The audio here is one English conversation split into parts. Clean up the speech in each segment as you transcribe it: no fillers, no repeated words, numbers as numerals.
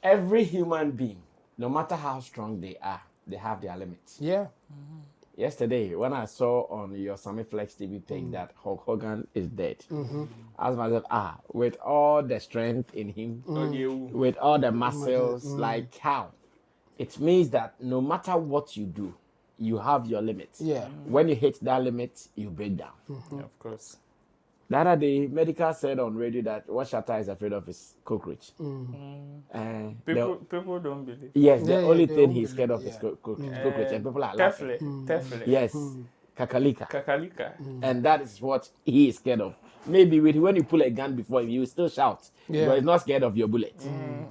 every human being, no matter how strong they are, they have their limits. Yeah. Yesterday, when I saw on your Sammy Flex TV page that Hulk Hogan is dead, I asked myself, with all the strength in him, with all the muscles, like how? It means that no matter what you do, you have your limits. Yeah. When you hit that limit, you break down. Yeah, of course. The other day, Medical said on radio that what Shatta is afraid of is cockroach. People don't believe. Yes, the only they thing won't he's scared believe, of is cockroach, and people are Tefle, laughing. Tefle. Yes, kakalika. Kakalika. And that is what he is scared of. Maybe when you pull a gun before him, you will still shout, but he's not scared of your bullet.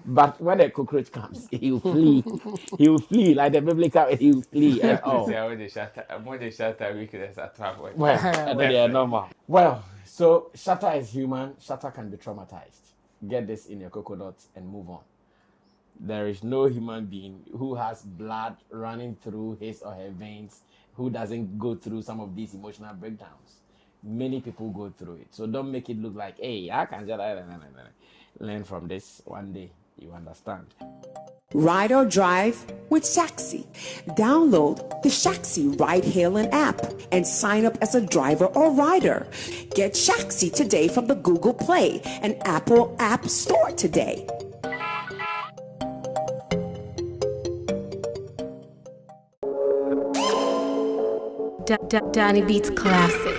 But when a cockroach comes, he will flee. He will flee like the biblical. He will flee. And all. More the Shatta weakness at travel. Well, and then they are normal. Well, so Shatta is human. Shatta can be traumatized. Get this in your coconut and move on. There is no human being who has blood running through his or her veins who doesn't go through some of these emotional breakdowns. Many people go through it. So don't make it look like, hey, I can just learn from this one day. You understand? Ride or drive with Shaxi. Download the Shaxi ride-hailing app and sign up as a driver or rider. Get Shaxi today from the Google Play and Apple App Store today. Danny Beats Classic.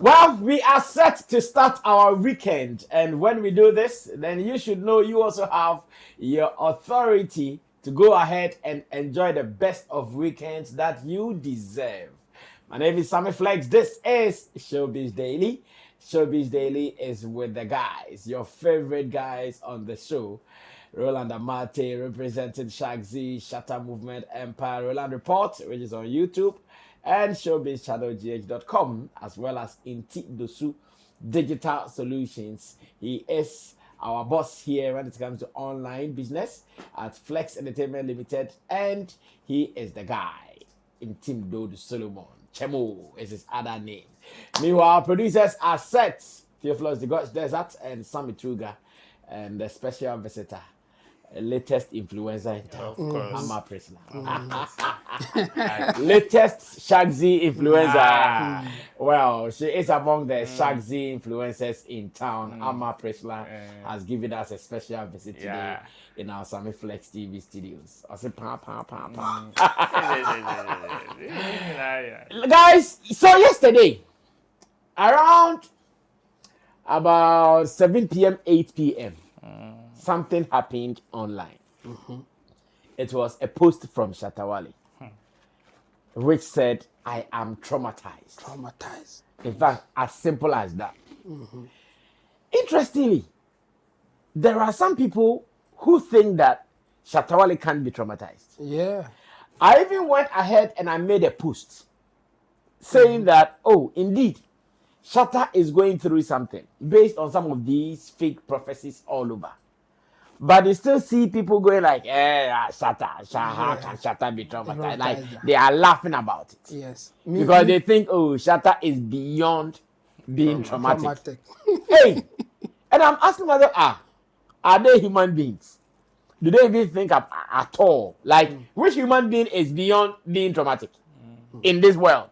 Well, we are set to start our weekend, and when we do this, then you should know you also have your authority to go ahead and enjoy the best of weekends that you deserve. My name is Sammy Flex. This is Showbiz Daily. Showbiz Daily is with the guys, your favorite guys on the show. Roland Amate representing Shagzy, Shatta Movement Empire, Roland Report, which is on YouTube, and showbizchannelgh.com, as well as Inti Dosu Digital Solutions. He is our boss here when it comes to online business at Flex Entertainment Limited, and he is the guy in Team Dodo Solomon. Chemo is his other name. Meanwhile, producers are set. Theophilus the God's Desert and Sammy Truga, and the special visitor, latest influencer in town. Of course. I'm a prisoner. Latest Shagzy influencer. Well, she is among the Shagzy influencers in town. Amma Prisla has given us a special visit today in our Sammy Flex TV studios. I say, Guys, so yesterday, around about 7 p.m., 8 p.m., something happened online. It was a post from Shatta Wale, which said, I am traumatized. Traumatized. In fact, as simple as that. Interestingly, there are some people who think that Shatta Wale can't be traumatized. Yeah. I even went ahead and I made a post saying that, oh, indeed, Shatta is going through something based on some of these fake prophecies all over. But you still see people going like, Shatta, how can Shatta be traumatized? Like, they are laughing about it. Yes. Because they think, oh, Shatta is beyond being traumatic. Hey! And I'm asking myself, are they human beings? Do they even think at all? Like, which human being is beyond being traumatic in this world?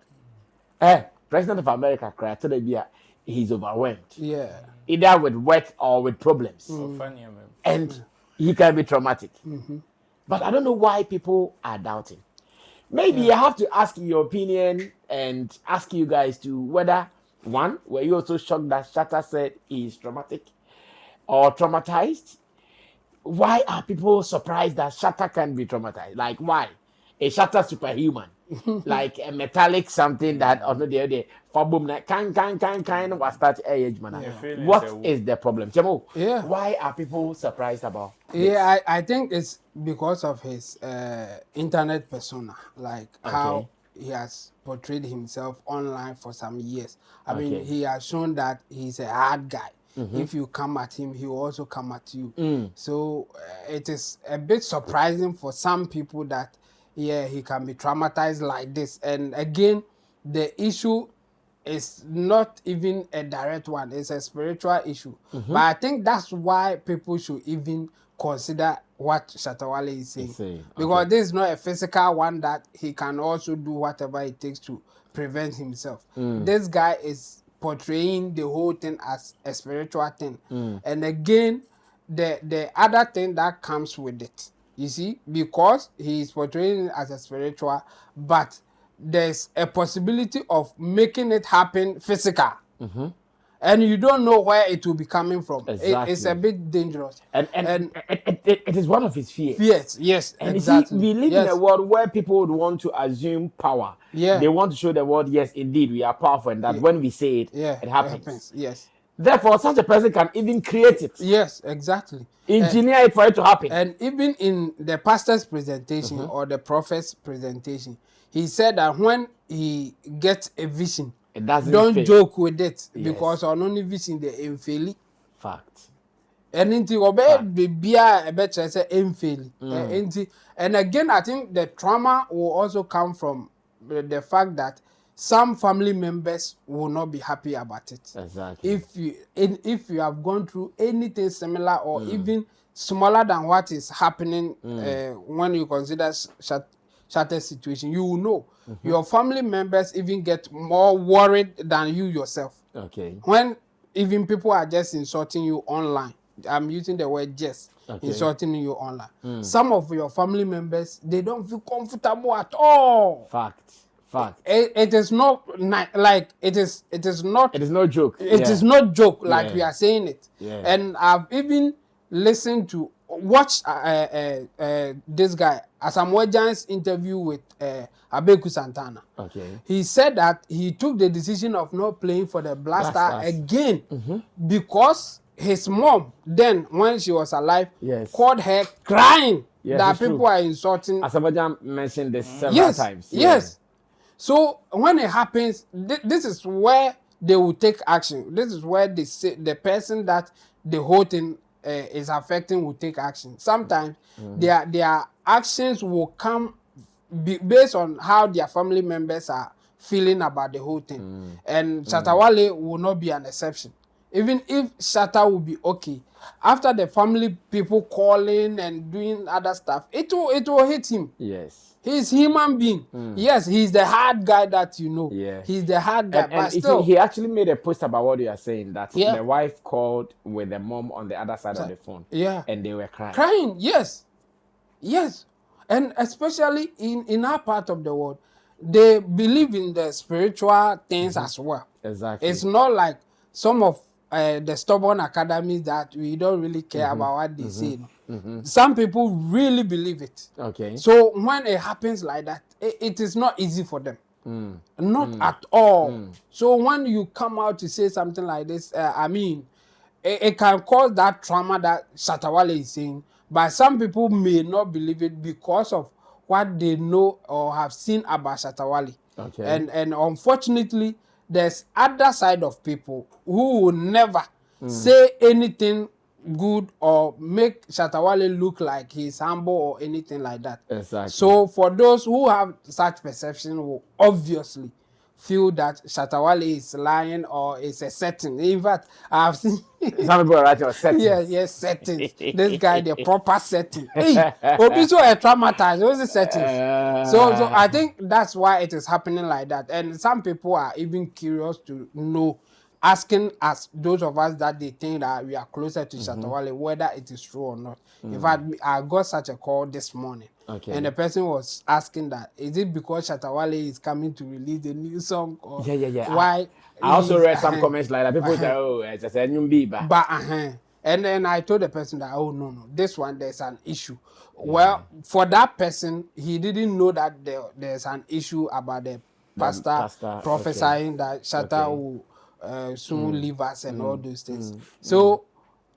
President of America, he's overwhelmed. Yeah. Either with work or with problems. And he can be traumatic. But I don't know why people are doubting. Maybe I have to ask your opinion and ask you guys to whether, one, were you also shocked that Shatta said he is traumatic or traumatized? Why are people surprised that Shatta can be traumatized? Like, why? A Shatta superhuman. Like a metallic something that on the other can was that age man. What is the problem? Chemo, why are people surprised about this? Yeah, I think it's because of his internet persona, like how he has portrayed himself online for some years. I mean, he has shown that he's a hard guy. If you come at him, he will also come at you. So it is a bit surprising for some people that he can be traumatized like this. And again, the issue it's not even a direct one, it's a spiritual issue. But I think that's why people should even consider what Shatta Wale is saying. Because this is not a physical one that he can also do whatever it takes to prevent himself. This guy is portraying the whole thing as a spiritual thing. And again, the other thing that comes with it, you see, because he is portraying it as a spiritual, but there's a possibility of making it happen physical. And you don't know where it will be coming from. It's a bit dangerous. And it is one of his fears. Yes, and exactly. You see, we live in a world where people would want to assume power. They want to show the world, yes, indeed, we are powerful, and that when we say it, it happens. Yes. Therefore, such a person can even create it. Yes, exactly. Engineer it for it to happen. And even in the pastor's presentation or the prophet's presentation, he said that when he gets a vision, don't joke with it, because on only vision the infeli. Fact. And into obey be a better say infeli. And again, I think the trauma will also come from the fact that some family members will not be happy about it. Exactly. If you have gone through anything similar or even smaller than what is happening when you consider Shatta's situation, you will know. Your family members even get more worried than you yourself. Okay. When even people are just insulting you online, I'm using the word just, insulting you online. Some of your family members, they don't feel comfortable at all. Fact. It is not like it is not. It is no joke. It is not joke like we are saying it. And I've even listened to watch this guy Asamoah Gyan's interview with Abeku Santana. Okay. He said that he took the decision of not playing for the Blaster again because his mom then, when she was alive, called her crying that people are insulting. Asamoah Gyan mentioned this several times. Yes. So when it happens, this is where they will take action. This is where they say the person that the whole thing is affecting will take action. Sometimes their actions will come based on how their family members are feeling about the whole thing. And Shatta Wale will not be an exception. Even if Shatta will be okay, after the family people calling and doing other stuff, it will hit him. Yes. He's human being. Yes, he's the hard guy that you know. He's the hard guy. And still, he actually made a post about what you are saying, that the wife called with the mom on the other side of the phone. And they were crying. Yes. And especially in our part of the world, they believe in the spiritual things as well. Exactly. It's not like some of the stubborn academies that we don't really care about what they say. Some people really believe it. Okay. So when it happens like that, it is not easy for them. Not at all. So when you come out to say something like this, I mean, it can cause that trauma that Shatta Wale is saying. But some people may not believe it because of what they know or have seen about Shatta Wale. Okay. And unfortunately, there's other side of people who will never say anything good or make Shatta Wale look like he's humble or anything like that. Exactly. So for those who have such perception will obviously feel that Shatta Wale is lying or is a setting. In fact, I've seen some people are writing settings. Yes, settings. This guy, the proper setting. Hey, Obi so traumatized. What's the setting? So I think that's why it is happening like that. And some people are even curious to know, asking us, those of us that they think that we are closer to Shatta Wale, whether it is true or not. In fact, I got such a call this morning. Okay. And the person was asking that, is it because Shatta Wale is coming to release a new song? Or why? I also read some comments like that. People say, oh, it's a new biba. But and then I told the person that, oh, no, this one, there's an issue. Well, for that person, he didn't know that there's an issue about the pastor prophesying that Shatta will soon leave us and all those things. So,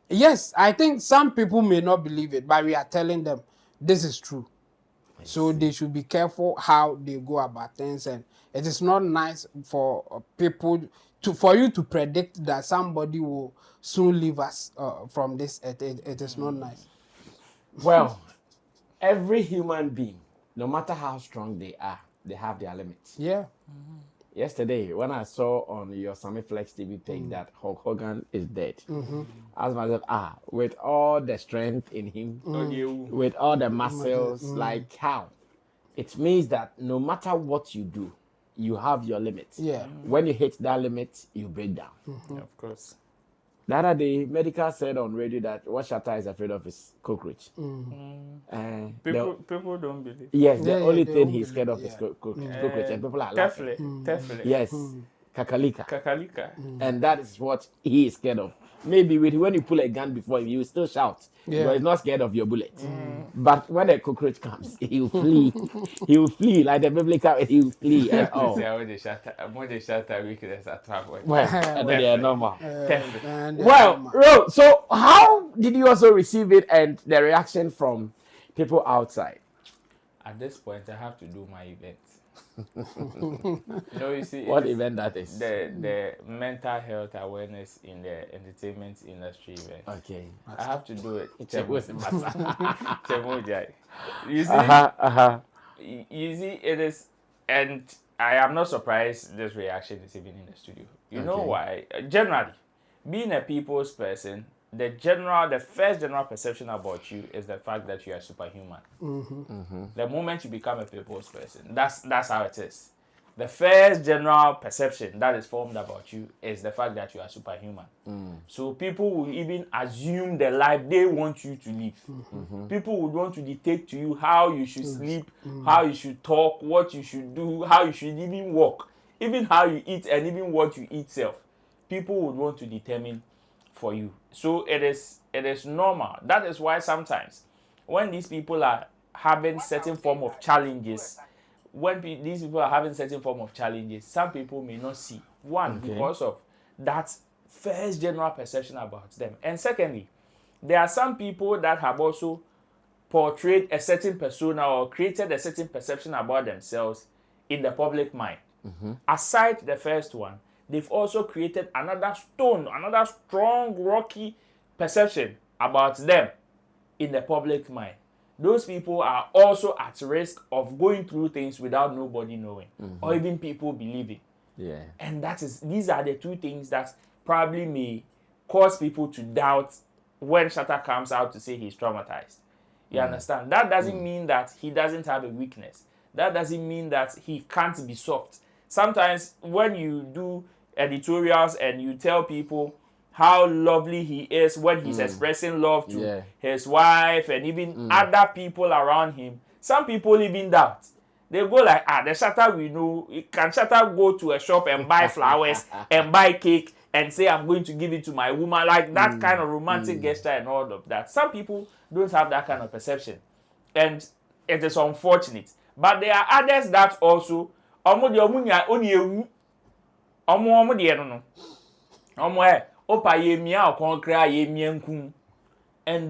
yes, I think some people may not believe it, but we are telling them this is true. So they should be careful how they go about things, and it is not nice for people for you to predict that somebody will soon leave us from this. It is not nice. Well, every human being, no matter how strong they are, they have their limits. yesterday when I saw on your Sammy Flex TV page that Hulk Hogan is dead, I asked myself, with all the strength in him, with all the muscles, like how? It means that no matter what you do, you have your limits. Yeah. When you hit that limit, you break down. Of course. The other day, medical said on radio that what Shatta is afraid of is cockroach. People don't believe. Yes, the only they thing don't he's scared of believe, is cockroach, and people are Tefle. laughing. Tefle. Yes, kakalika. Kakalika. And that is what he is scared of. Maybe when you pull a gun before him, you will still shout. Yeah. But he's not scared of your bullet. But when a cockroach comes, he will flee. He will flee like the biblical. He will flee and all. More the Shatta weakness at travel. Well, and then they are normal. And Well, Ro, so how did you also receive it and the reaction from people outside? At this point, I have to do my event. You see, What event that is? The mental health awareness in the entertainment industry event. Okay. I have to do it. You see, you see, it is, and I am not surprised this reaction is even in the studio. You know why? Generally, being a people's person, the first general perception about you is the fact that you are superhuman. The moment you become a people's person, that's how it is. The first general perception that is formed about you is the fact that you are superhuman. So people will even assume the life they want you to live. People would want to dictate to you how you should sleep, how you should talk, what you should do, how you should even walk, even how you eat, and even what you eat self. People would want to determine for you. So it is normal. That is why sometimes when these people are having certain form of challenges, some people may not see. One, because of that first general perception about them. And secondly, there are some people that have also portrayed a certain persona or created a certain perception about themselves in the public mind. Aside the first one, they've also created another strong, rocky perception about them in the public mind. Those people are also at risk of going through things without nobody knowing, or even people believing. Yeah. And these are the two things that probably may cause people to doubt when Shatta comes out to say he's traumatized. You understand? That doesn't mean that he doesn't have a weakness. That doesn't mean that he can't be soft. Sometimes when you do editorials and you tell people how lovely he is when he's expressing love to his wife and even other people around him, some people even doubt. They go like, the Shatta we know, can Shatta go to a shop and buy flowers and buy cake and say, I'm going to give it to my woman, like that kind of romantic gesture and all of that. Some people don't have that kind of perception. And it is unfortunate. But there are others that also, and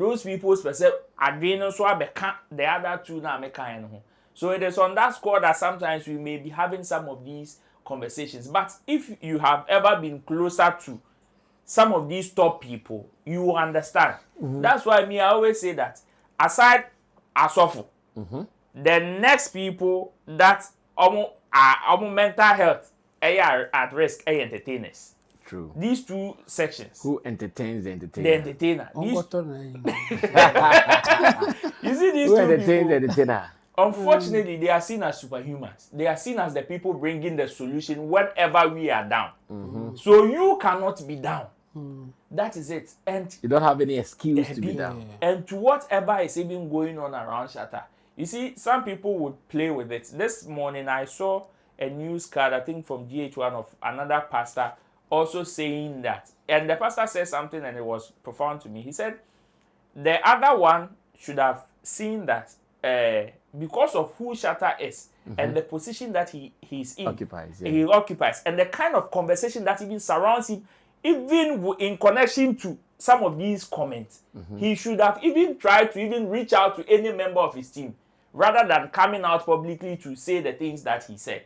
those people's perceive the other two na meka. So it is on that score that sometimes we may be having some of these conversations. But if you have ever been closer to some of these top people, you will understand. That's why I always say that aside Asofu, the next people that are mental health are at risk are entertainers. True. These two sections. Who entertains the entertainer? The entertainer. You see these Who two entertains people, the entertainer? unfortunately, they are seen as superhumans. They are seen as the people bringing the solution whenever we are down. So you cannot be down. That is it. And you don't have any excuse to be down. And to whatever is even going on around Shatta. You see, some people would play with it. This morning I saw a news card, I think from GH1 of another pastor also saying that. And the pastor said something and it was profound to me. He said, the other one should have seen that because of who Shatta is and the position that he's in, he occupies, and the kind of conversation that even surrounds him, even in connection to some of these comments, he should have even tried to even reach out to any member of his team rather than coming out publicly to say the things that he said.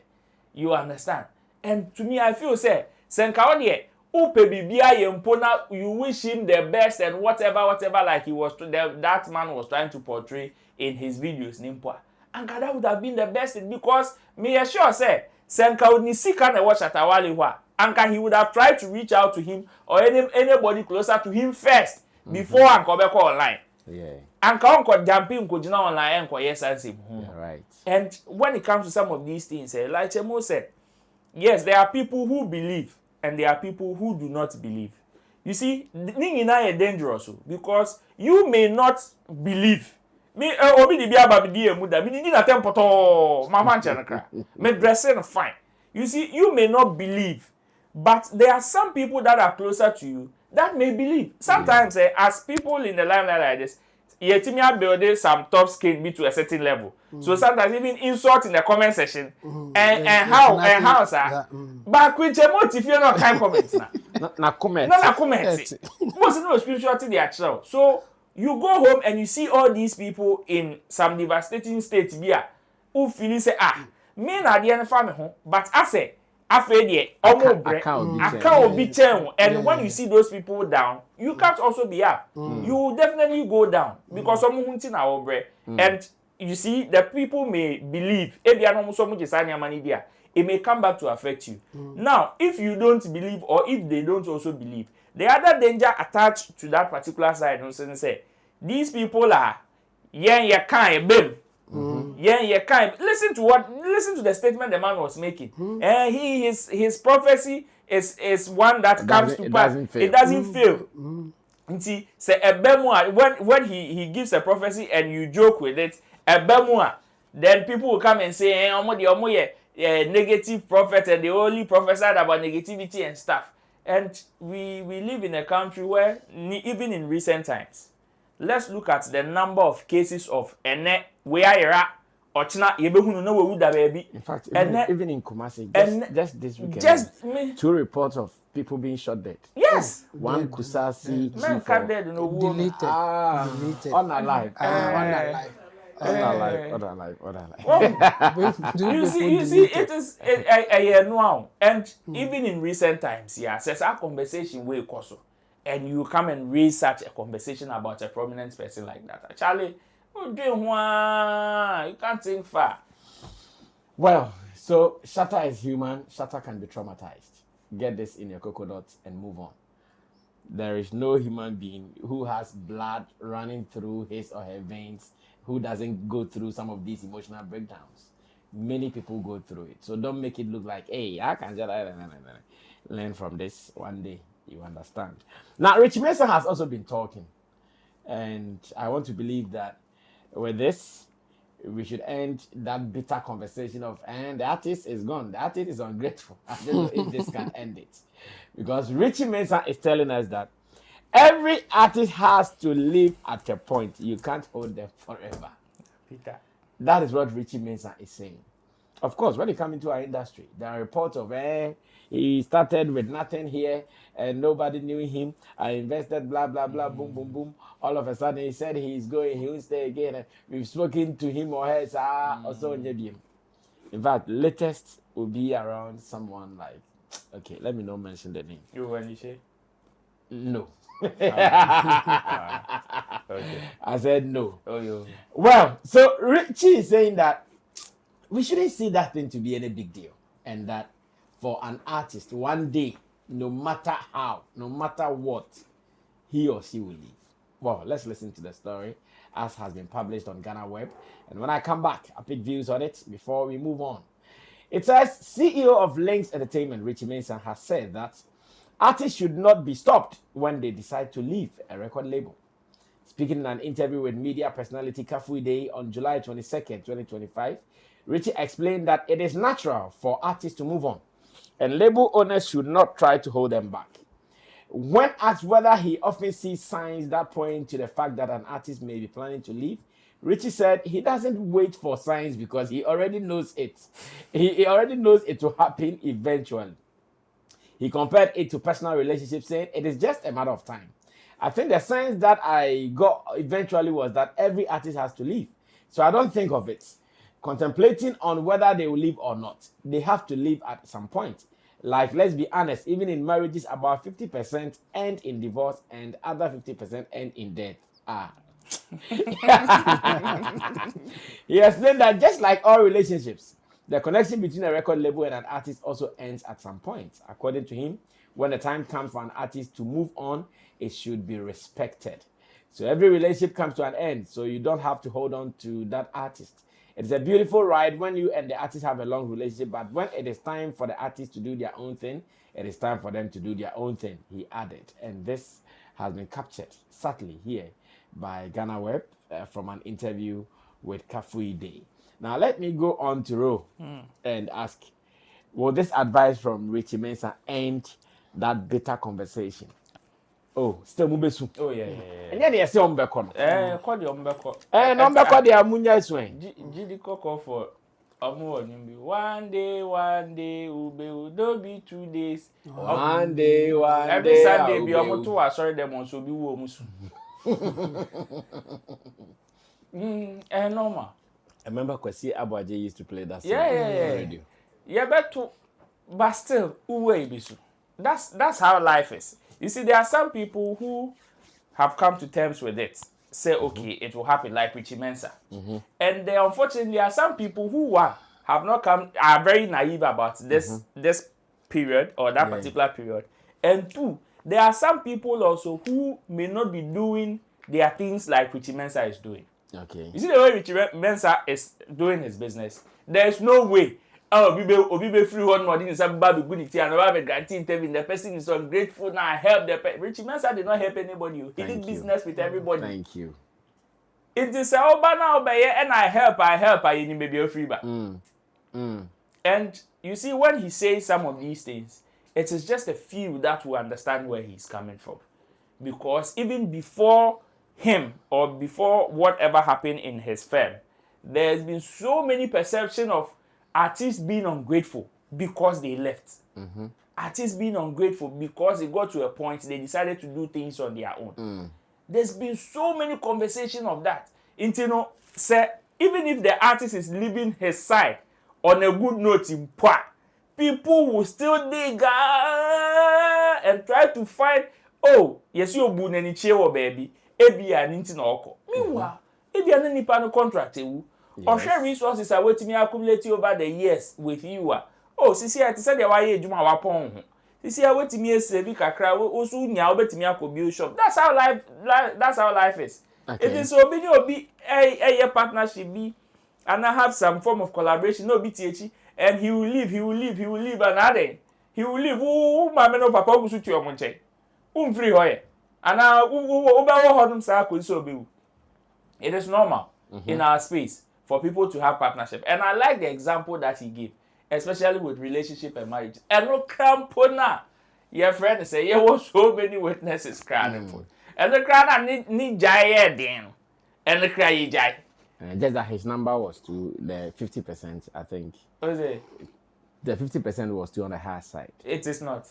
You understand? And to me, I feel say, Senkaodie, you wish him the best and whatever, like that man was trying to portray in his videos, Nimpwa. And that would have been the best because me assure say, Senka would ni sika na watch Shatta Wale wa. Anka he would have tried to reach out to him or anybody closer to him first before Anka be call online. Yeah. Anka onko jumping ko jina online enko yes answer. Right. And when it comes to some of these things, like Chemo said, yes, there are people who believe and there are people who do not believe. You see, Ningina is dangerous because you may not believe. Me obi di bia ba bi di emu da me ni na tempoto mama nche me dressing fine. You see, you may not believe, but there are some people that are closer to you that may believe. Sometimes as people in the limelight like this, Yetimia building some top skin be to a certain level. So sometimes even insult in the comment section and how sir. But which if you're not kind comments Na comment. na comment. Most no spirituality they actual. So you go home and you see all these people in some devastating states here who feel say me na dey na fa me ho, but I say afraid there account be chen, and when you see those people down, you can't also be up. You will definitely go down because some hunting na obre. And you see the people may believe ebi anom so mu jesanya mani dia, it may come back to affect you. Now if you don't believe or if they don't also believe, the other danger attached to that particular side no say these people are yen ye kan bem. Listen to the statement the man was making. And his prophecy is one that comes to pass. It doesn't fail. See, say when he gives a prophecy and you joke with it, then people will come and say, negative prophet and they only prophesied about negativity and stuff. And we live in a country where even in recent times, let's look at the number of cases of where era ochina yebehunu no we da baby. In fact, even in Kumasi, just this weekend, 2 reports of people being shot dead. Yes. One Kusasi dead no deleted. Unalive. Unalive. You see, it is a no. And even in recent times, yeah, says our conversation way koso. And you come and raise such a conversation about a prominent person like that. Charlie, you can't think far. Well, so Shatta is human. Shatta can be traumatized. Get this in your coconut and move on. There is no human being who has blood running through his or her veins who doesn't go through some of these emotional breakdowns. Many people go through it. So don't make it look like, hey, I can just learn from this one day. You understand? Now, Richie Mason has also been talking. And I want to believe that with this, we should end that bitter conversation of, and the artist is gone. The artist is ungrateful. I don't know if this can end it. Because Richie Mason is telling us that every artist has to live at a point. You can't hold them forever. Peter. That is what Richie Mason is saying. Of course, when you come into our industry, there are reports of, he started with nothing here and nobody knew him. I invested, blah, blah, blah, boom, boom, boom. All of a sudden, he said he's going, he will stay again. And we've spoken to him or her, also in fact, latest will be around someone like, okay, let me not mention the name. You when you say? No. Okay. I said no. Oh, yo. Well, so Richie is saying that we shouldn't see that thing to be any big deal. And that for an artist, one day, no matter how, no matter what, he or she will leave. Well, let's listen to the story as has been published on Ghana Web. And when I come back, I'll pick views on it before we move on. It says, CEO of Lynx Entertainment, Richie Mason, has said that artists should not be stopped when they decide to leave a record label. Speaking in an interview with media personality Kafui Day on July 22nd, 2025, Richie explained that it is natural for artists to move on, and label owners should not try to hold them back. When asked whether he often sees signs that point to the fact that an artist may be planning to leave, Richie said he doesn't wait for signs because he already knows it. He already knows it will happen eventually. He compared it to personal relationships, saying it is just a matter of time. I think the signs that I got eventually was that every artist has to leave. So I don't think of it contemplating on whether they will leave or not. They have to leave at some point. Like, let's be honest, even in marriages, about 50% end in divorce and other 50% end in death. He explained that just like all relationships, The connection between a record label and an artist also ends at some point. According to him, when the time comes for an artist to move on, it should be respected. So every relationship comes to an end, so you don't have to hold on to that artist. It's a beautiful ride when you and the artist have a long relationship, but when it is time for the artist to do their own thing, it is time for them to do their own thing, he added. And this has been captured subtly here by Ghana Web from an interview with Kafui Day. Now let me go on to Ro and ask, will this advice from Richie Mensah end that bitter conversation? Oh, still Mubesu. Oh, yeah. And then you say Umbeko. Call the Umbeko. Umbeko, the Amunya swing. Gidi Coco for one day, Ube, don't be 2 days. One day, every Sunday, be able to sorry them on so be womus. Normal. I remember Kwesi Abuaje used to play that song on the radio. Yeah, but still, that's how life is. You see, there are some people who have come to terms with it. Say, okay, it will happen, like Richie Mensah. And there, unfortunately, are some people who are very naive about this period or that particular period. And two, there are some people also who may not be doing their things like Richie Mensah is doing. Okay. You see the way Richie Mensah is doing his business. There is no way. Oh, Obibe free one more than some bad good and about guarantee the person is ungrateful now. I help the Richie Mensah did not help anybody. He did business with everybody. Thank you. It is a now and I help, I need maybe a free back. And you see, when he says some of these things, it is just a few that will understand where he's coming from. Because even before him or before whatever happened in his firm, there's been so many perception of artists being ungrateful because they left. Artists being ungrateful because they got to a point they decided to do things on their own. There's been so many conversations of that. Intino say even if the artist is leaving his side on a good note in part, people will still dig and try to find, oh, yes, you're born any cheer baby. Ebi an intino. Meanwhile, ebi an any panel contract. Or share resources are waiting me accumulate over the years with you. Oh, Sisi, I said, why you my wapon. Sisi, I wait me a civic kakra, also now bet me a cobil shop. That's how life is. Okay. It is so be a partnership be and I have some form of collaboration, no BTH, and he will leave, another. He will leave. My man of papa will suit your monche. Free hoye. And now, it is normal in our space for people to have partnership. And I like the example that he gave, especially with relationship and marriage. And no crampona. Your friend say, there was so many witnesses crying for. And the crowd need jay then. And the cry jay. Just that his number was to the 50%, I think. What is it? The 50% was still on the higher side. It is not.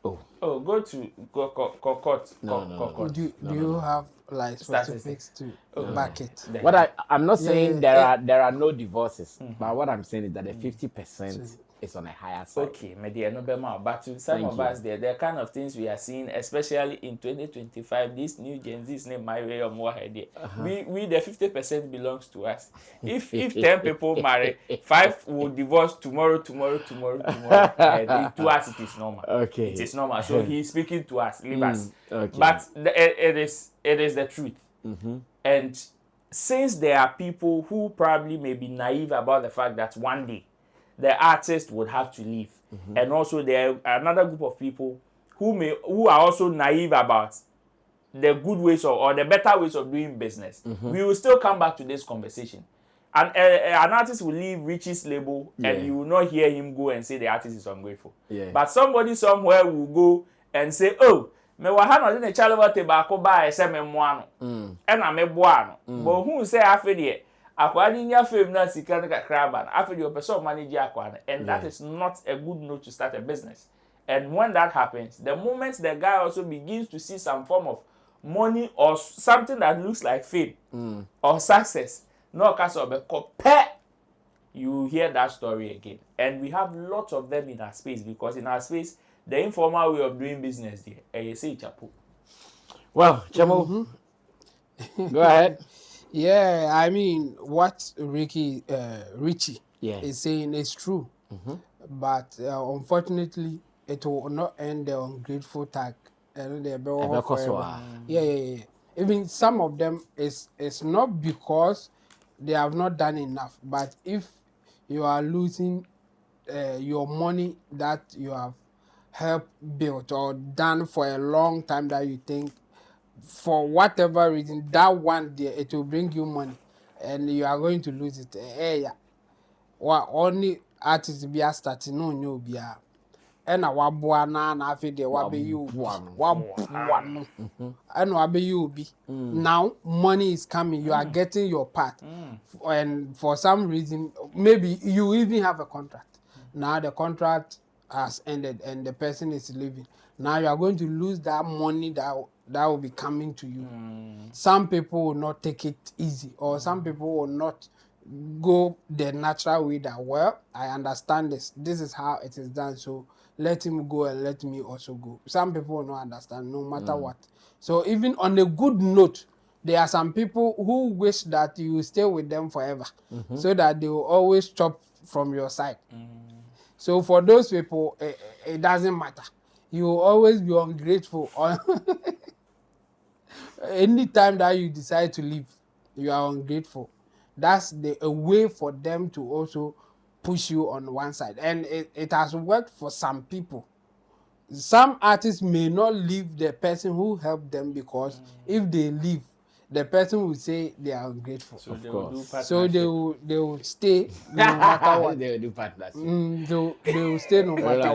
Oh, go to court. No. Do you have like specifics to back it? What I'm not saying there are no divorces, but what I'm saying is that the 50% is on a higher side. Okay, maybe no better, but to some of us there are kind of things we are seeing, especially in 2025. This new Gen Z is named my way or more idea. We the 50% belongs to us. If 10 people marry, 5 will divorce tomorrow. And to us it is normal. Okay, it is normal. So he's speaking to us, leave us. Okay. But it is the truth. And since there are people who probably may be naive about the fact that one day the artist would have to leave, and also there are another group of people who are also naive about the good ways or the better ways of doing business. We will still come back to this conversation, and an artist will leave Richie's label, and you will not hear him go and say the artist is ungrateful. But somebody somewhere will go and say, oh, me wahano de ne chale wate ba ko ba ese me moano e na me boa no but who say afi de akwa ni nya fame na sika na kakra ba na afi de person manage akwa na, and that is not a good note to start a business. And when that happens, the moment the guy also begins to see some form of money or something that looks like fame or success, no case of a you hear that story again. And we have lots of them in our space, because in our space the informal way of doing business there, you say chapo. Well, Chamo, go ahead. Yeah, I mean, what Richie is saying is true. But unfortunately, it will not end the ungrateful tag. And they be forever. Yeah. Even some of them it's not because they have not done enough, but if you are losing your money that you have helped build or done for a long time that you think for whatever reason that one day it will bring you money and you are going to lose it. Yeah. Only artist be starting no new be ɛna waboa na afi de wabeyi obi waboa no ɛna wabeyi obi now money is coming, you are getting your part and for some reason maybe you even have a contract. Now the contract has ended and the person is leaving. Now you are going to lose that money that will be coming to you. Some people will not take it easy, or some people will not go the natural way that, well, I understand this is how it is done, so let him go and let me also go. Some people will not understand no matter what. So even on a good note, there are some people who wish that you stay with them forever, so that they will always chop from your side. So for those people, it doesn't matter. You will always be ungrateful. Anytime that you decide to leave, you are ungrateful. That's a way for them to also push you on one side. And it has worked for some people. Some artists may not leave the person who helped them because if they leave, the person will say they are ungrateful. So they will do partnership. So they will stay no matter what. They will do partnership. They will stay no matter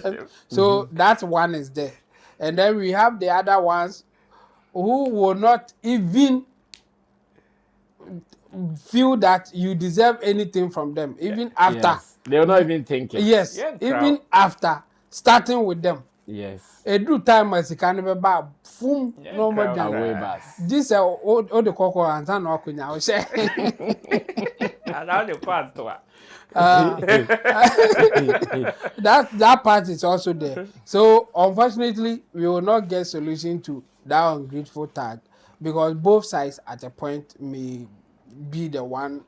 what. So that one is there. And then we have the other ones who will not even feel that you deserve anything from them, even after. Yes. They will not even think it. Yes, even after starting with them. Yes. A do time as you can never buy boom, no more than way back. This all the cocoa and San Okunya will say. And now the part to that part is also there. So unfortunately, we will not get solution to that ungrateful tag because both sides at a point may be the one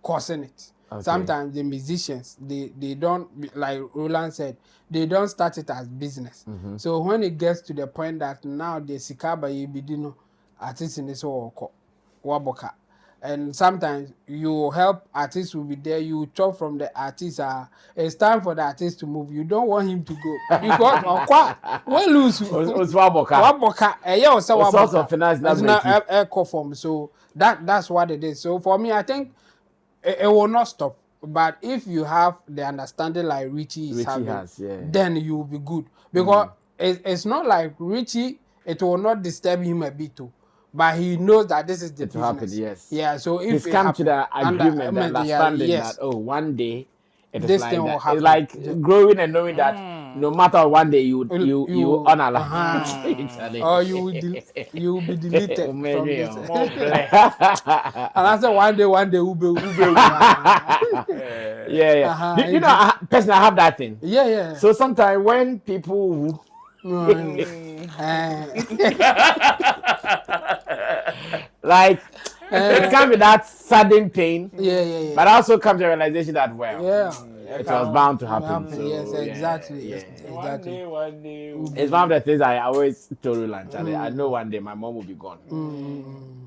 causing it. Okay. Sometimes the musicians they don't, like Roland said, they don't start it as business. So when it gets to the point that now the sikaba yibidino artists in this waboka. And sometimes you help artists will be there, you chop from the artist. It's time for the artist to move. You don't want him to go because we lose. Waboka. Yeah, so waboka. So that's what it is. So for me, I think it will not stop. But if you have the understanding like Richie is having, then you will be good. Because it's not like Richie, it will not disturb him a bit too. But he knows that this is the business. Happened, yes. Yeah, so if he's come to the agreement, understanding that, one day it is like that. It's like growing and knowing that no matter one day you honor or you will be deleted from this. And I said one day ube. Yeah. You know, personally, I have that thing. Yeah. So sometimes when people like it can be that sudden pain, but also comes to the realization that it was bound to happen. So, yes, exactly. Exactly. One day. It's one of the things I always told Roland. I know one day my mom will be gone.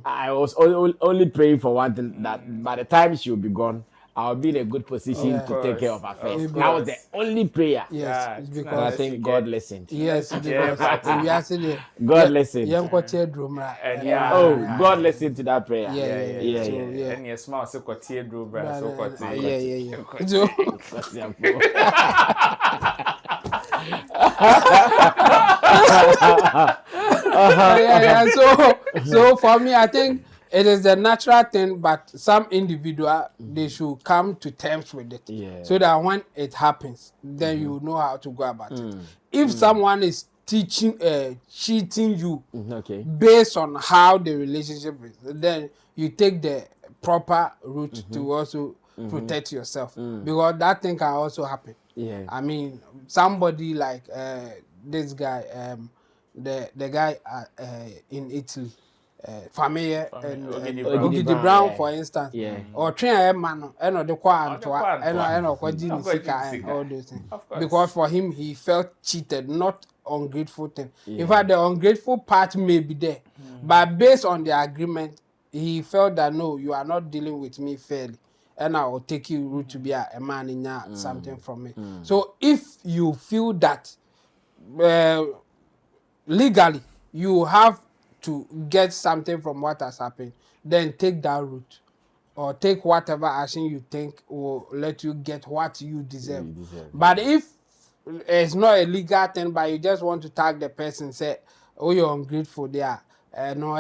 I was only praying for one thing, that by the time she will be gone, I'll be in a good position to take care of affairs. That was the only prayer. Yes, because I think God listened. Yes, because we actually God listened. God listened to that prayer. Yeah. And your small so tear drummer, so So for me, I think it is a natural thing, but some individual they should come to terms with it, so that when it happens, then you know how to go about it. If someone is cheating you based on how the relationship is, then you take the proper route to also protect yourself, because that thing can also happen. I mean, somebody like this guy, the guy in Italy. Famille and Ogidi Brown, for instance, Yeah. or train man, and the Quan, Of course, and all those things. Of course. Because for him, he felt cheated, not ungrateful thing. Yeah. In fact, the ungrateful part may be there, but based on the agreement, he felt that no, you are not dealing with me fairly, and I will take you to be a man in something from me. So if you feel that legally you have to get something from what has happened, then take that route or take whatever action you think will let you get what you deserve. But if it's not a legal thing, but you just want to tag the person, say, oh, you're ungrateful there, no,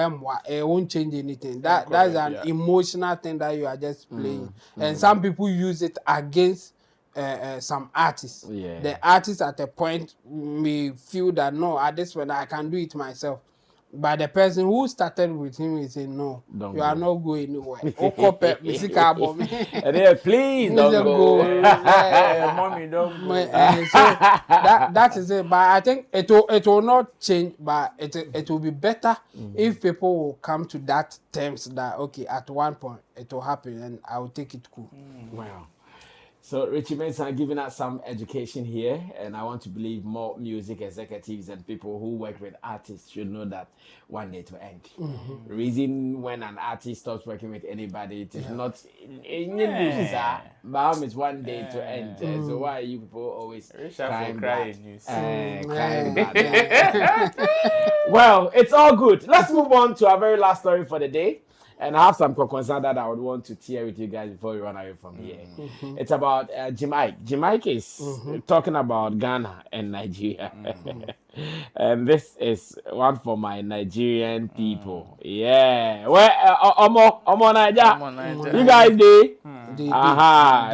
it won't change anything. That's an emotional thing that you are just playing. And some people use it against some artists. Yeah. The artists at a point may feel that no, at this point I can do it myself. But the person who started with him is saying no, you are not going anywhere. And then please don't go. Mommy, don't go. So that is it. But I think it will not change, but it will be better if people will come to that terms that okay, at one point it will happen and I will take it cool. Wow. So Richie Mensah giving us some education here, and I want to believe more music executives and people who work with artists should know that one day to end. The reason when an artist stops working with anybody, it is not but it's one day to end. So why are you people always crying bad? Well, it's all good. Let's move on to our very last story for the day. And I have some concern that I would want to share with you guys before we run away from here. It's about Jim Ike. Jim Ike is talking about Ghana and Nigeria. And this is one for my Nigerian people. Yeah. Where Omo Naija. You guys did?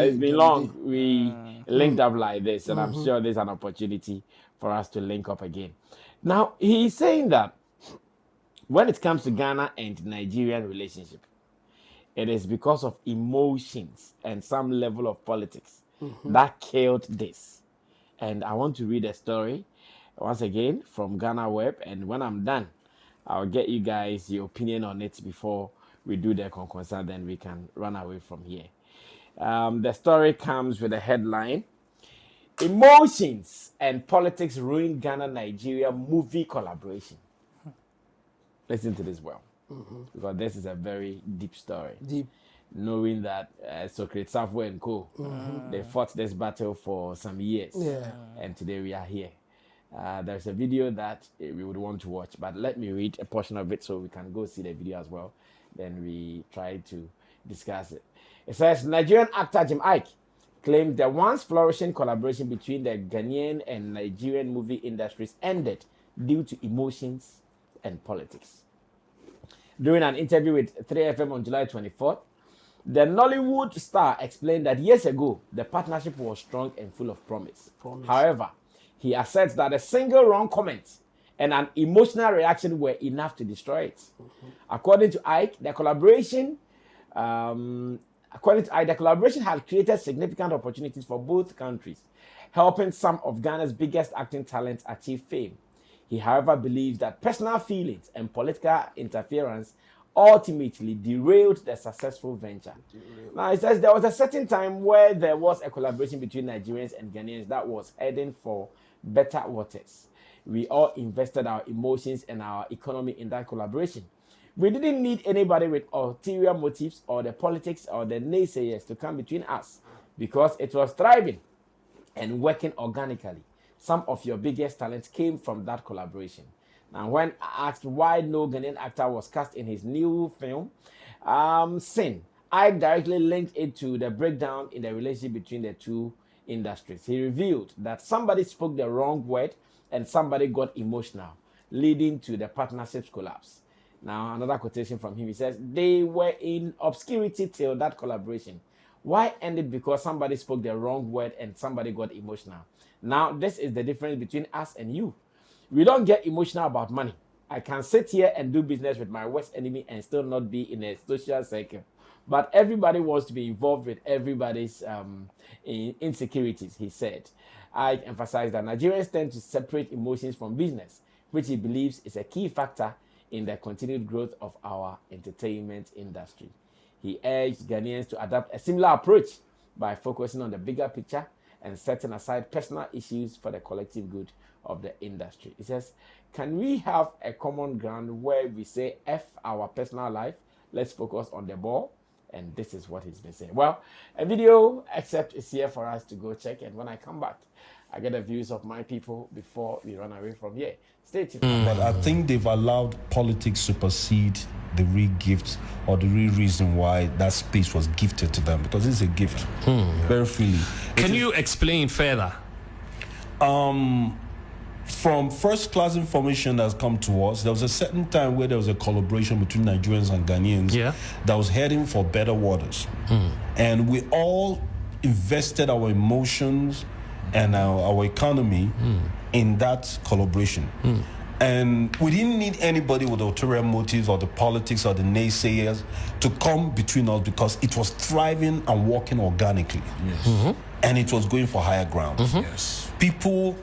It's been long. We linked up like this, and I'm sure there's an opportunity for us to link up again. Now, he's saying that when it comes to Ghana and Nigerian relationship, it is because of emotions and some level of politics that killed this. And I want to read a story once again from Ghana Web. And when I'm done, I'll get you guys your opinion on it before we do the concern. Then we can run away from here. The story comes with a headline: Emotions and Politics Ruin Ghana-Nigeria Movie Collaboration. Listen to this well, because this is a very deep story. Knowing that Socrates, Safwa and Co, they fought this battle for some years, and today we are here. There's a video that we would want to watch, but let me read a portion of it so we can go see the video as well. Then we try to discuss it. It says, Nigerian actor Jim Ike claimed the once flourishing collaboration between the Ghanaian and Nigerian movie industries ended due to emotions and politics. During an interview with 3FM on July 24th, the Nollywood star explained that years ago, the partnership was strong and full of promise. However, he asserts that a single wrong comment and an emotional reaction were enough to destroy it. According to Ike, the collaboration had created significant opportunities for both countries, helping some of Ghana's biggest acting talents achieve fame. He, however, believes that personal feelings and political interference ultimately derailed the successful venture. Now, he says there was a certain time where there was a collaboration between Nigerians and Ghanaians that was heading for better waters. We all invested our emotions and our economy in that collaboration. We didn't need anybody with ulterior motives or the politics or the naysayers to come between us, because it was thriving and working organically. Some of your biggest talents came from that collaboration. Now, when asked why no Ghanaian actor was cast in his new film, Sin, I directly linked it to the breakdown in the relationship between the two industries. He revealed that somebody spoke the wrong word and somebody got emotional, leading to the partnership's collapse. Now, another quotation from him, he says, they were in obscurity till that collaboration. Why end it because somebody spoke the wrong word and somebody got emotional? Now, this is the difference between us and you. We don't get emotional about money. I can sit here and do business with my worst enemy and still not be in a social circle. But everybody wants to be involved with everybody's insecurities, he said. I emphasize that Nigerians tend to separate emotions from business, which he believes is a key factor in the continued growth of our entertainment industry. He urged Ghanaians to adopt a similar approach by focusing on the bigger picture and setting aside personal issues for the collective good of the industry. He says, can we have a common ground where we say F our personal life, let's focus on the ball? And this is what he's been saying. Well, a video excerpt is here for us to go check, and when I come back, I get the views of my people before we run away from here. Stay tuned. But I think they've allowed politics supersede the real gift or the real reason why that space was gifted to them, because it's a gift very freely. Can you explain further? From first-class information that's come to us, there was a certain time where there was a collaboration between Nigerians and Ghanaians that was heading for better waters. And we all invested our emotions and our economy in that collaboration. And we didn't need anybody with ulterior motives or the politics or the naysayers to come between us, because it was thriving and working organically. And it was going for higher ground. People,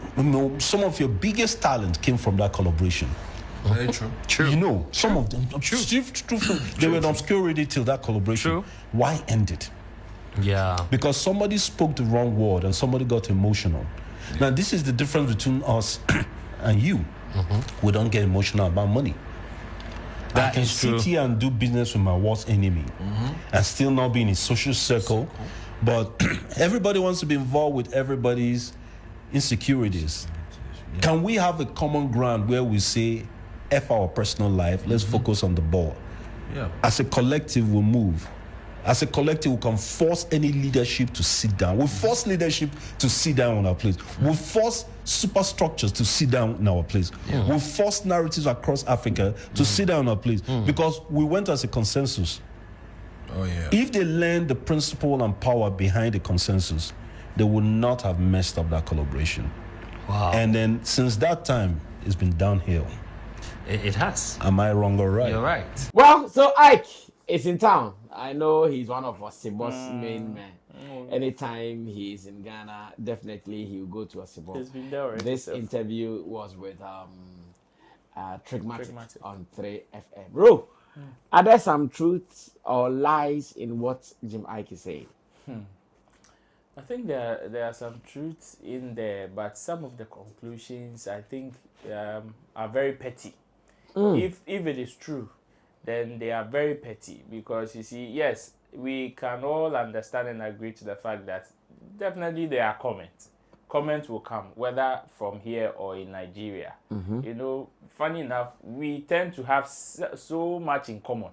some of your biggest talent came from that collaboration. Very true. Some of them, they were obscure already till that collaboration. Why end it? Because somebody spoke the wrong word and somebody got emotional. Now, this is the difference between us and you. We don't get emotional about money. I can sit here and do business with my worst enemy and still not be in a social circle, but everybody wants to be involved with everybody's insecurities. Can we have a common ground where we say, F our personal life, let's focus on the ball? As a collective, we'll move. As a collective, we can force any leadership to sit down. We force leadership to sit down on our place. We force superstructures to sit down in our place. We force narratives across Africa to sit down on our place, because we went as a consensus. If they learned the principle and power behind the consensus, they would not have messed up that collaboration. And then since that time, it's been downhill. It has. Am I wrong or right? You're right. Well, so Ike is in town. I know he's one of Osibos main men. Anytime he's in Ghana, definitely he'll go to Osibos. He's been there already. This interview was with Trigmatic on 3FM. Bro, are there some truths or lies in what Jim Ike is saying? I think there are some truths in there, but some of the conclusions I think are very petty. If it is true, then they are very petty, because you see, yes, we can all understand and agree to the fact that definitely there are comments. Comments will come, whether from here or in Nigeria. You know, funny enough, we tend to have so much in common.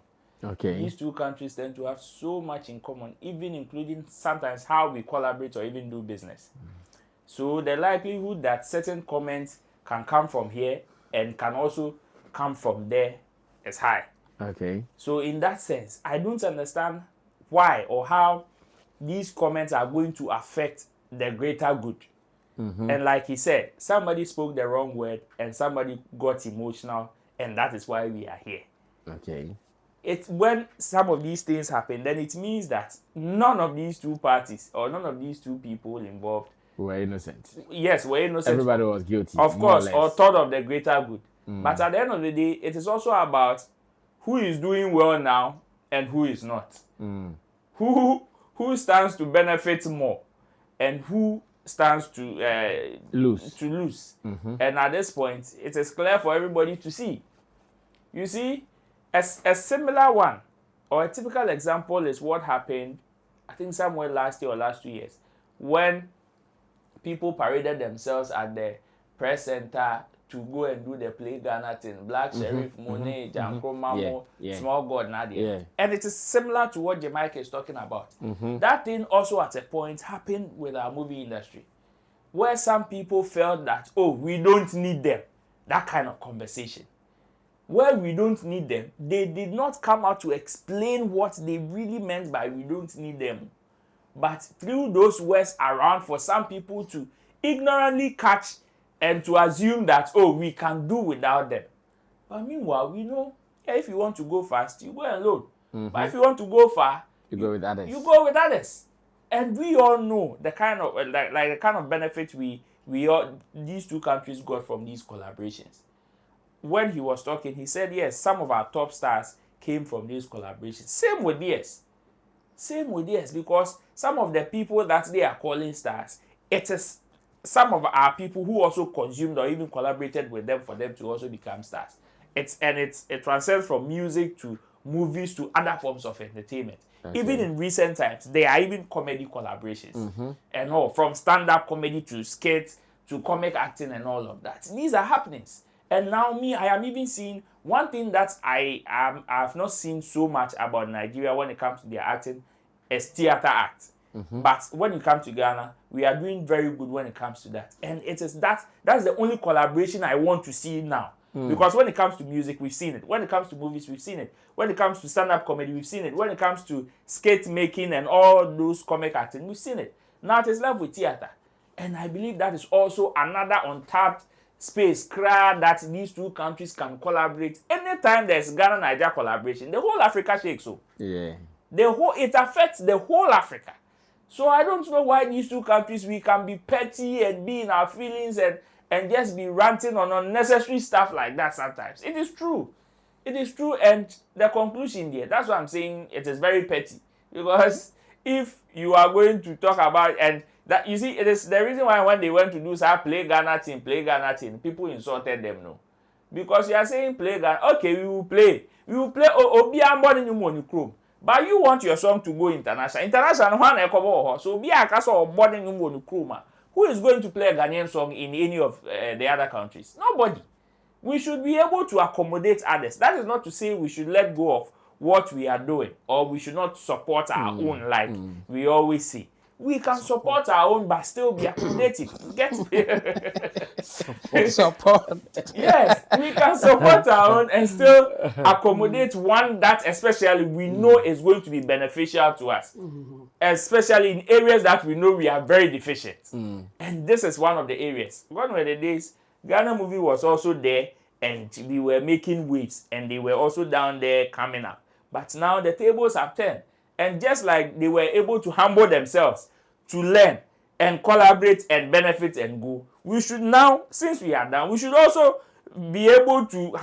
These two countries tend to have so much in common, even including sometimes how we collaborate or even do business. So the likelihood that certain comments can come from here and can also come from there is high. So in that sense, I don't understand why or how these comments are going to affect the greater good. And like he said, somebody spoke the wrong word and somebody got emotional, and that is why we are here. It's when some of these things happen, then it means that none of these two parties or none of these two people involved were innocent. Yes, were innocent. Everybody was guilty. Of course, or thought of the greater good. But at the end of the day, it is also about who is doing well now and who is not. Who stands to benefit more and who stands to lose. And at this point, it is clear for everybody to see. You see, a similar one or a typical example is what happened, I think somewhere last year or last 2 years, when people paraded themselves at the press center to go and do the Play Ghana thing. Black Sheriff, Monet, Jankro Mamo, Small God Nadia. And it is similar to what Jamaica is talking about. That thing also at a point happened with our movie industry, where some people felt that, oh, we don't need them. That kind of conversation. Where we don't need them, they did not come out to explain what they really meant by we don't need them. But through those words around for some people to ignorantly catch and to assume that, oh, we can do without them. But meanwhile, we know, if you want to go fast, you go alone. But if you want to go far, you go with others. You go with others. And we all know the kind of the kind of benefit we all these two countries got from these collaborations. when he was talking, he said, yes, some of our top stars came from these collaborations. Same with theirs. Same with theirs, because some of the people that they are calling stars, it is some of our people who also consumed or even collaborated with them for them to also become stars. It transcends from music to movies to other forms of entertainment. Okay. Even in recent times, there are even comedy collaborations and all, from stand-up comedy to skits to comic acting and all of that. These are happenings. And now I am even seeing one thing that I've not seen so much about Nigeria when it comes to their acting is theater act. But when it comes to Ghana, we are doing very good when it comes to that. And it is that's the only collaboration I want to see now. Because when it comes to music, we've seen it. When it comes to movies, we've seen it. When it comes to stand-up comedy, we've seen it. When it comes to skate making and all those comic acting, we've seen it. Now it is left with theater. And I believe that is also another untapped space that these two countries can collaborate. Anytime there's Ghana-Naija collaboration, the whole Africa shakes. So yeah, it affects the whole Africa. So I don't know why these two countries, we can be petty and be in our feelings and just be ranting on unnecessary stuff like that sometimes. It is true. It is true, and the conclusion there, that's what I'm saying, it is very petty. Because if you are going to talk about, and that, you see, it is the reason why when they went to do play Ghana team, people insulted them, no. Because you are saying play Ghana, okay, we will play Obi Amboni Nyumoni Chrome. But you want your song to go international. International one ekobo, so Obi Akaso or Boni Nyumoni Chrome. Who is going to play a Ghanaian song in any of the other countries? Nobody. We should be able to accommodate others. That is not to say we should let go of what we are doing, or we should not support our own, like we always say. We can support our own, but still be accommodative. Support. Yes, we can support our own and still accommodate one that especially we know is going to be beneficial to us. Especially in areas that we know we are very deficient. And this is one of the areas. One of the days, Ghana movie was also there and we were making waves and they were also down there coming up. But now the tables have turned. And just like they were able to humble themselves to learn and collaborate and benefit and go, we should now, since we are down, we should also be able to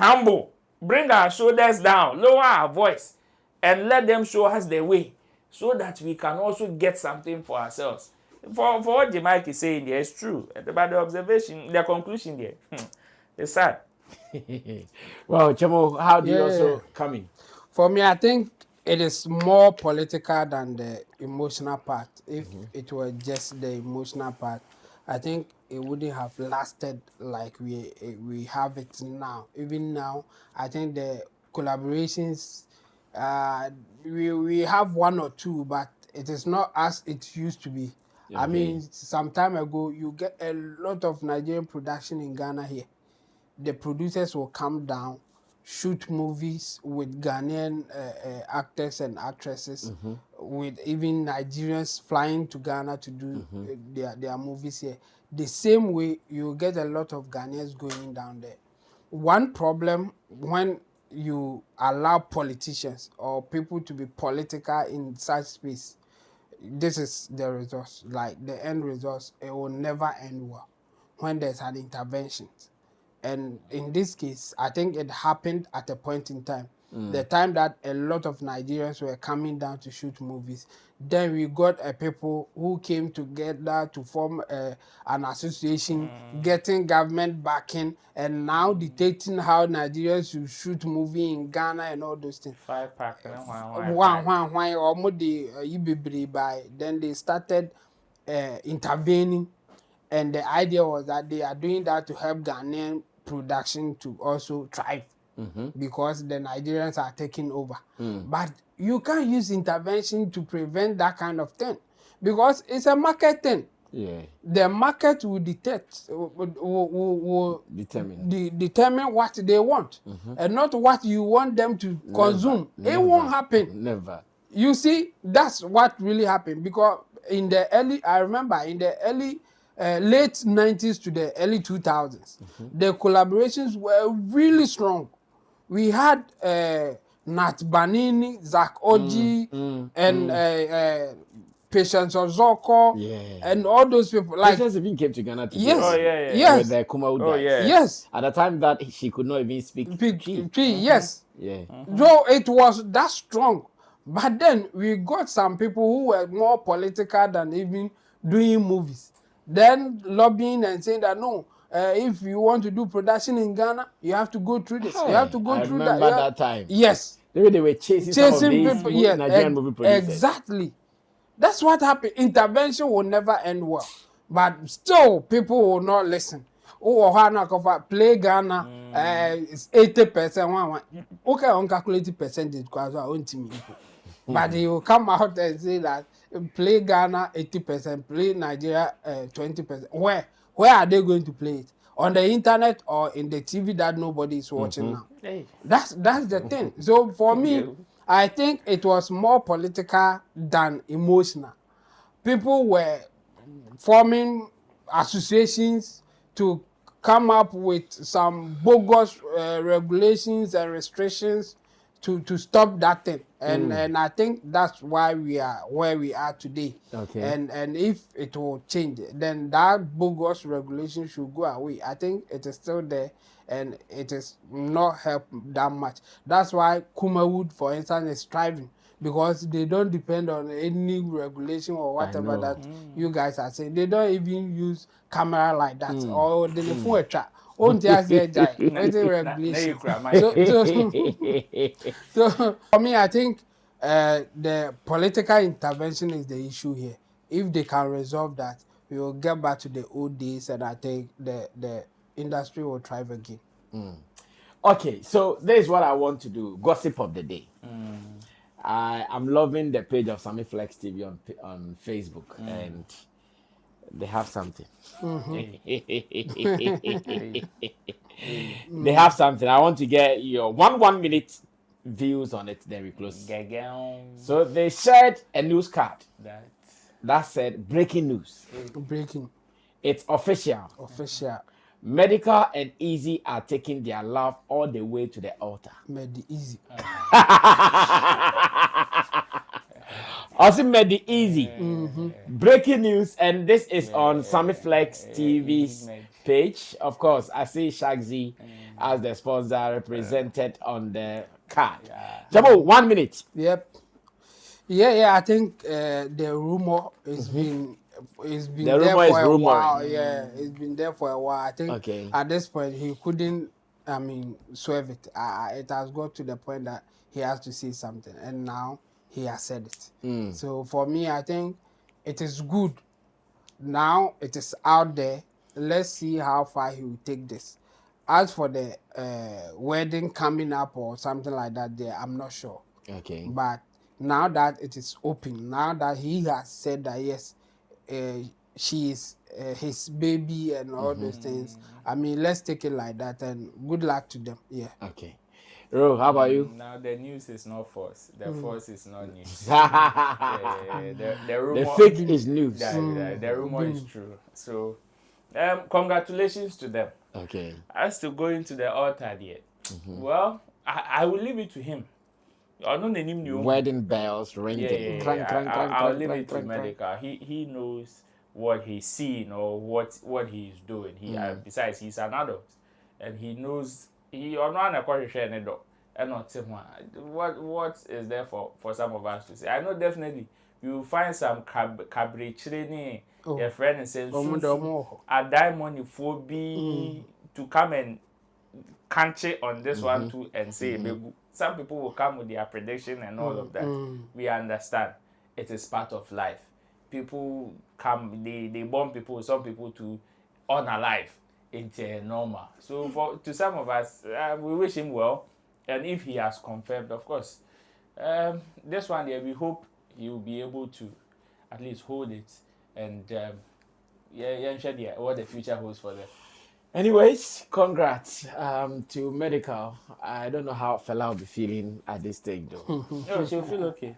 bring our shoulders down, lower our voice, and let them show us the way so that we can also get something for ourselves. For what the Mike is saying there is true. But the observation, the conclusion there, it's sad. Well, Chemo, how do you also come in? For me, I think it is more political than the emotional part. If it were just the emotional part, I think it wouldn't have lasted like we have it now. Even now, I think the collaborations, we have one or two, but it is not as it used to be. Okay. I mean, some time ago, you get a lot of Nigerian production in Ghana here. The producers will come down, shoot movies with Ghanaian actors and actresses, with even Nigerians flying to Ghana to do their movies here. The same way, you get a lot of Ghanaians going down there. One problem when you allow politicians or people to be political in such space, this is the result. Like the end result, it will never end well when there's an intervention. And in this case, I think it happened at a point in time. The time that a lot of Nigerians were coming down to shoot movies. Then we got a people who came together to form an association, getting government backing, and now dictating how Nigerians should shoot movie in Ghana and all those things. Then they started intervening, and the idea was that they are doing that to help Ghanaian production to also thrive. Because the Nigerians are taking over. But you can't use intervention to prevent that kind of thing, because it's a market thing. Yeah. The market will determine what they want, and not what you want them to consume. It won't happen. Never. You see, that's what really happened, because in the early late 90s to the early 2000s, the collaborations were really strong. We had Nat Banini, Zach Oji, and Patience Ozoko, and all those people. Like Patience even came to Ghana to yes, yes, with the Kumawu guys. Yes. At the time that she could not even speak Twi. Yes. Yeah. Though it was that strong, but then we got some people who were more political than even doing movies. Then lobbying and saying that no, if you want to do production in Ghana, you have to go through this. You have to go through that. I remember that time. Yes. Maybe they were chasing some of these people. Nigerian movie producers. Exactly. That's what happened. Intervention will never end well. But still, people will not listen. Oh, Hana play Ghana, it's 80%. Okay, on calculate percentage because I own team. But they will come out and say that play Ghana 80%, play Nigeria 20%. Where are they going to play it? On the internet or in the TV that nobody is watching now? Hey. That's the thing. So for me, I think it was more political than emotional. People were forming associations to come up with some bogus regulations and restrictions to stop that thing. And I think that's why we are where we are today. Okay. And if it will change, then that bogus regulation should go away. I think it is still there and it is not help that much. That's why Kumawood, for instance, is thriving. Because they don't depend on any regulation or whatever that you guys are saying. They don't even use camera like that or the phone trap. So for me, I think the political intervention is the issue here. If they can resolve that, we will get back to the old days, and I think the industry will thrive again. Okay, so this is what I want to do. Gossip of the day. I'm loving the page of Sammy Flex TV on Facebook, and they have something. They have something. I want to get your 1 minute views on it. Then we close. So they shared a news card that said breaking news. Breaking. It's official. Official. Medical and Easy are taking their love all the way to the altar. Easy. Also Easy. Breaking news, and this is on Sammy Flex TV's page. Of course, I see Shagzy as the sponsor represented on the card. Jabo, 1 minute. Yep. Yeah. I think the rumor is been. It's been the there for a while. Yeah, it's been there for a while. I think at this point he couldn't, swerve it. It has got to the point that he has to say something, and now he has said it. So for me, I think it is good. Now it is out there. Let's see how far he will take this. As for the wedding coming up or something like that, I'm not sure. Okay. But now that it is open, now that he has said that yes. She is his baby and all those things. I mean, let's take it like that, and good luck to them. Yeah. Okay. Ro, how about you? Now the news is not false. The false is not news. The rumor, the fake is news. The rumor is true. So, congratulations to them. Okay. As to going to the altar yet, well, I will leave it to him. Wedding bells ringing. I'll leave it to Medical. He knows what he's seeing or what he's doing. Besides, he's an adult, and he knows what is there for some of us to say. I know definitely you will find some cabaret training. Your friend and says a diamond for be to come and country on this one too and say some people will come with their prediction and all of that. We understand. It is part of life. People come, they born people, some people to unalive into normal. So to some of us, we wish him well. And if he has confirmed, of course, this one there, we hope he will be able to at least hold it. And what the future holds for them. Anyways, congrats to Medical. I don't know how Fela will be feeling at this stage though. No, she'll feel okay.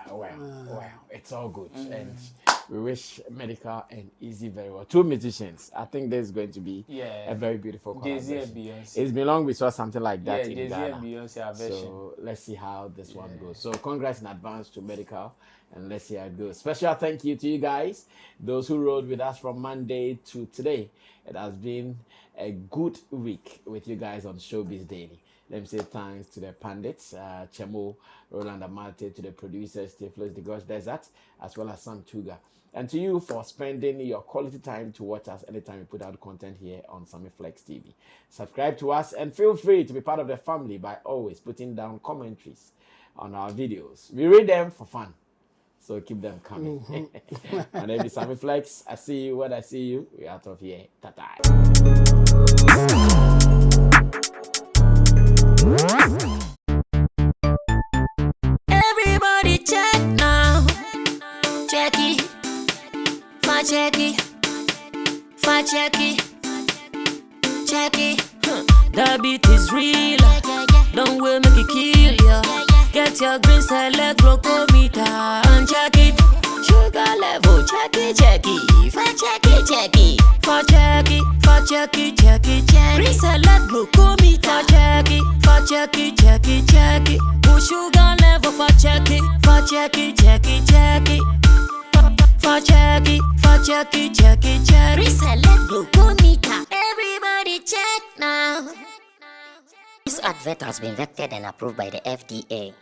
Well, it's all good. And we wish Medical and Easy very well. Two musicians. I think there's going to be a very beautiful collaboration. It's been long we saw something like that in Ghana. And Beyonce so let's see how this one goes. So congrats in advance to Medical and let's see how it goes. Special thank you to you guys, those who rode with us from Monday to today. It has been a good week with you guys on Showbiz Daily. Let me say thanks to the pundits, Chemo, Roland Amate, to the producers, Tiflos, The Gosh Desert, as well as Sam Tuga. And to you for spending your quality time to watch us anytime we put out content here on Sammy Flex TV. Subscribe to us and feel free to be part of the family by always putting down commentaries on our videos. We read them for fun, so keep them coming. My name is Sammy Flex. I see you when I see you. We're out of here. Ta-ta. Everybody check now. Check it. Fact check it. Fact check it. Check it. The beat is real. Don't wait, make it kill ya. Get your green select glucometer and check it. Sugar level, check it, check it. Fact check it, check it. Fact check it, fact check it, check it, check it. Green select glucometer. Fact check it, fact check it, check it, check it. Push sugar level, fact check it, fact check it, check it, check it. Fact check it, fact check it, check it, check it. Green select glucometer. Everybody check now. This advert has been vetted and approved by the FDA.